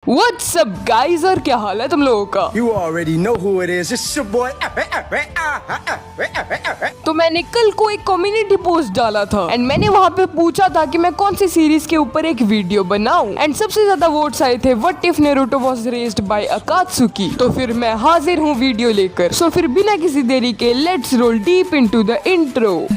What's up guys, और क्या हाल है तुम लोगों का? You already know who it is. It's your boy. तो मैंने कल को एक कम्युनिटी पोस्ट डाला था एंड मैंने वहाँ पे पूछा था कि मैं कौन सी सीरीज के ऊपर एक वीडियो बनाऊं एंड सबसे ज्यादा वोट्स आए थे what if Naruto was raised bye अकात्सुकी। तो फिर मैं हाजिर हूँ वीडियो लेकर। सो फिर बिना किसी देरी के let's roll deep into the intro.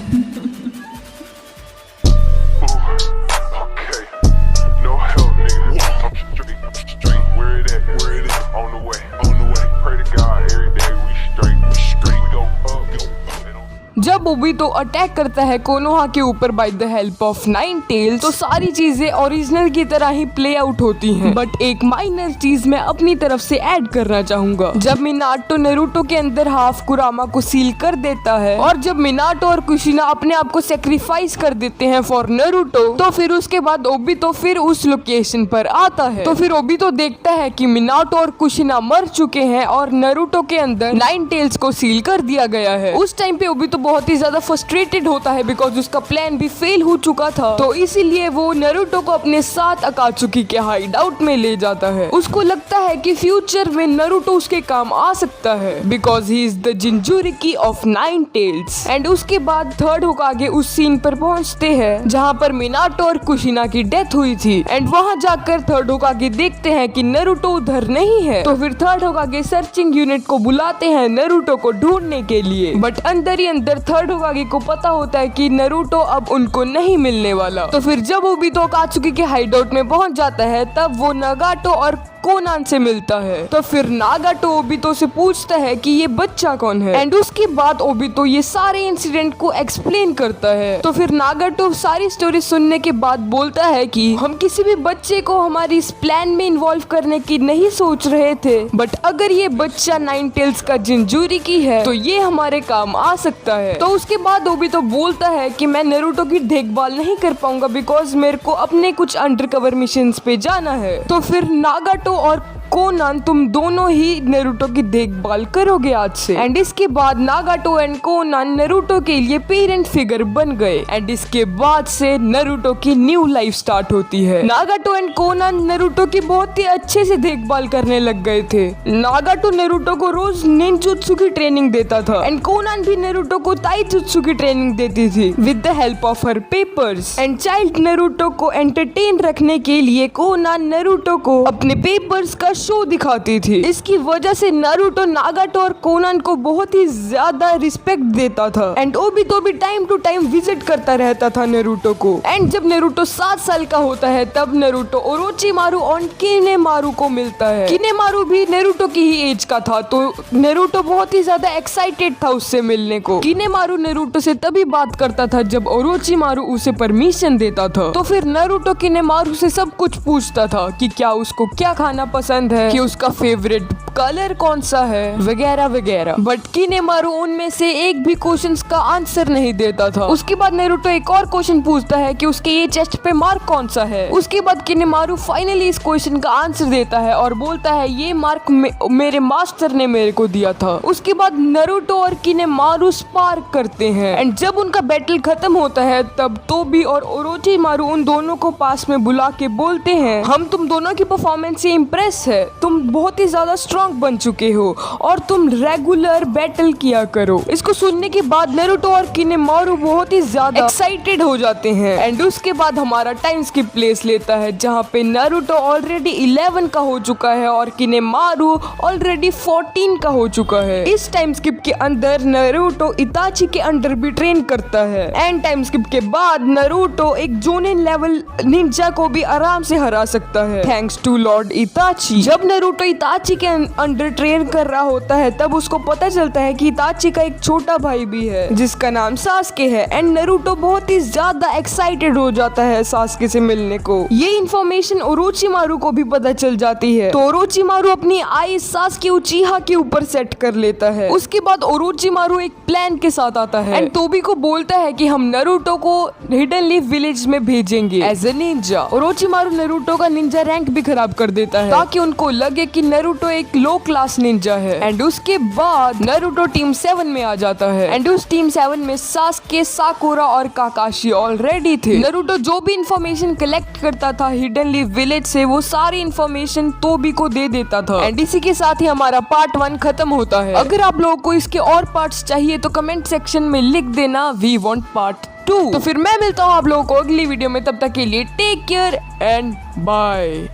जब ओबीतो अटैक करता है कोनोहा के ऊपर by the help of nine tales तो सारी चीजें ओरिजिनल की तरह ही प्ले आउट होती हैं। बट एक माइनर चीज मैं अपनी तरफ से ऐड करना चाहूंगा। जब मिनाटो नारुतो के अंदर हाफ कुरामा को सील कर देता है और जब मिनाटो और कुशिना अपने आप को सेक्रीफाइस कर देते हैं फॉर नारुतो, तो फिर उसके बाद ओबीतो फिर उस लोकेशन पर आता है। तो फिर ओबीतो देखता है कि मिनाटो और कुशिना मर चुके हैं और नारुतो के अंदर नाइन टेल्स को सील कर दिया गया है। उस टाइम पे ओबीतो बहुत ही ज्यादा फ्रस्ट्रेटेड होता है बिकॉज उसका प्लान भी फेल हो चुका था। तो इसीलिए वो नारुतो को अपने साथ अकात्सुकी के हाइड आउट में ले जाता है। उसको लगता है कि फ्यूचर में नारुतो उसके काम आ सकता है because he is the jinchuriki of nine tails. And उसके बाद थर्ड होकागे उस सीन पर पहुंचते हैं जहां पर मिनाटो और कुशिना की डेथ हुई थी एंड वहां जाकर थर्ड होकागे देखते हैं कि नारुतो उधर नहीं है। तो फिर थर्ड होकागे सर्चिंग यूनिट को बुलाते हैं नारुतो को ढूंढने के लिए। बट अंदर ही अंदर थर्ड होकागे को पता होता है कि नारुतो अब उनको नहीं मिलने वाला। तो फिर जब ओबीतो अकात्सुकी के हाइड आउट में पहुंच जाता है तब वो नागाटो और कोनान से मिलता है। तो फिर नागाटो ओबीतो से पूछता है कि ये बच्चा कौन है एंड उसके बाद ओबीतो ये सारे इंसिडेंट को एक्सप्लेन करता है। तो फिर नागाटो सारी स्टोरी सुनने के बाद बोलता है कि हम किसी भी बच्चे को हमारी इस प्लान में इन्वॉल्व करने की नहीं सोच रहे थे, बट अगर ये बच्चा नाइन टेल्स का जिंजुरिकी है तो ये हमारे काम आ सकता है। तो उसके बाद ओबीतो बोलता है कि मैं नारुतो की देखभाल नहीं कर पाऊंगा बिकॉज मेरे को अपने कुछ अंडरकवर मिशंस पे जाना है। तो फिर नागाटो और कोनान तुम दोनों ही नारुतो की देखभाल करोगे आज से। एंड इसके बाद नागाटो एंड कोनान नारुतो के लिए पेरेंट फिगर बन गए एंड इसके बाद से नारुतो की न्यू लाइफ स्टार्ट होती है। नागाटो एंड कोनान नारुतो की बहुत ही अच्छे से देखभाल करने लग गए थे। नागाटो नारुतो को रोज निंजुत्सु की ट्रेनिंग देता था एंड कोनान भी नारुतो को ताइजुत्सु की ट्रेनिंग देती थी with the help of her papers. And child Naruto को एंटरटेन रखने के लिए कोनान नारुतो को अपने पेपर्स का शो दिखाती थी। इसकी वजह से नारुतो नागाटो और कोनान को बहुत ही ज्यादा रिस्पेक्ट देता था एंड ओबीतो भी टाइम टू टाइम विजिट करता रहता था नारुतो को। एंड जब नारुतो 7 साल का होता है तब नारुतो ओरोचिमारू और किनेमारू को मिलता है। किनेमारू भी नारुतो की ही एज का था तो नारुतो बहुत ही ज्यादा एक्साइटेड था उससे मिलने को। किनेमारू नारुतो से तभी बात करता था जब ओरोचिमारू उसे परमिशन देता था। तो फिर नारुतो किनेमारू से सब कुछ पूछता था कि क्या उसको क्या खाना पसंद है, कि उसका फेवरेट कलर कौन सा है, वगैरह वगैरह। बट किनेमारू उनमें से एक भी क्वेश्चंस का आंसर नहीं देता था। उसके बाद नारुतो एक और क्वेश्चन पूछता है कि उसके ये चेस्ट पे मार्क कौन सा है। उसके बाद किनेमारू फाइनली इस क्वेश्चन का आंसर देता है और बोलता है ये मार्क मेरे मास्टर ने मेरे को दिया था। उसके बाद नारुतो और किनेमारू स्पार्क करते हैं एंड जब उनका बैटल खत्म होता है तब तोबी और ओरोचिमारू उन दोनों को पास में बुला के बोलते हैं हम तुम दोनों की परफॉर्मेंस से इम्प्रेस है, तुम बहुत ही ज्यादा स्ट्रॉन्ग बन चुके हो और तुम रेगुलर बैटल किया करो। इसको सुनने के बाद नारुतो और किनेमारू बहुत ही ज्यादा एक्साइटेड हो जाते हैं एंड उसके बाद हमारा टाइम स्किप प्लेस लेता है जहाँ पे नारुतो ऑलरेडी 11 का हो चुका है और किनेमारू ऑलरेडी 14 का हो चुका है। इस टाइम स्किप के अंदर नारुतो इताची के अंडर भी ट्रेन करता है एंड टाइम स्किप के बाद नारुतो एक जोनेन लेवल निंजा को भी आराम से हरा सकता है थैंक्स टू लॉर्ड इताची। जब नारुतो इताची के अंडर ट्रेन कर रहा होता है तब उसको पता चलता है कि इताची का एक छोटा भाई भी है जिसका नाम सास्के है एंड नारुतो बहुत ही ज्यादा एक्साइटेड हो जाता है सास्के से मिलने को। ये इन्फॉर्मेशन ओरोचिमारू को भी पता चल जाती है तो ओरोचिमारू अपनी आईज सास्के उचिहा के ऊपर सेट कर लेता है। उसके बाद ओरोचिमारू एक प्लान के साथ आता है एंड तोबी को बोलता है कि हम नारुतो को हिडन लीफ विलेज में भेजेंगे as a ninja. Orochimaru Naruto का निंजा रैंक भी खराब कर देता है ताकि उनको लगे कि नारुतो एक लो क्लास निंजा है। एंड उसके बाद नारुतो टीम 7 में आ जाता है। एंड उस टीम 7 में सास्के, साकुरा और काकाशी ऑलरेडी थे। नारुतो जो भी इंफॉर्मेशन कलेक्ट करता था हिडनली विलेज से, वो सारी इंफॉर्मेशन तोबी को दे देता था। एंड इसी के साथ ही हमारा पार्ट 1 खत्म होता है। अगर आप लोगों को इसके और पार्ट्स चाहिए तो कमेंट सेक्शन में लिख देना वी वांट पार्ट 2। तो फिर मैं मिलता हूँ आप लोगों को अगली वीडियो में, तब तक के लिए टेक केयर एंड बाय।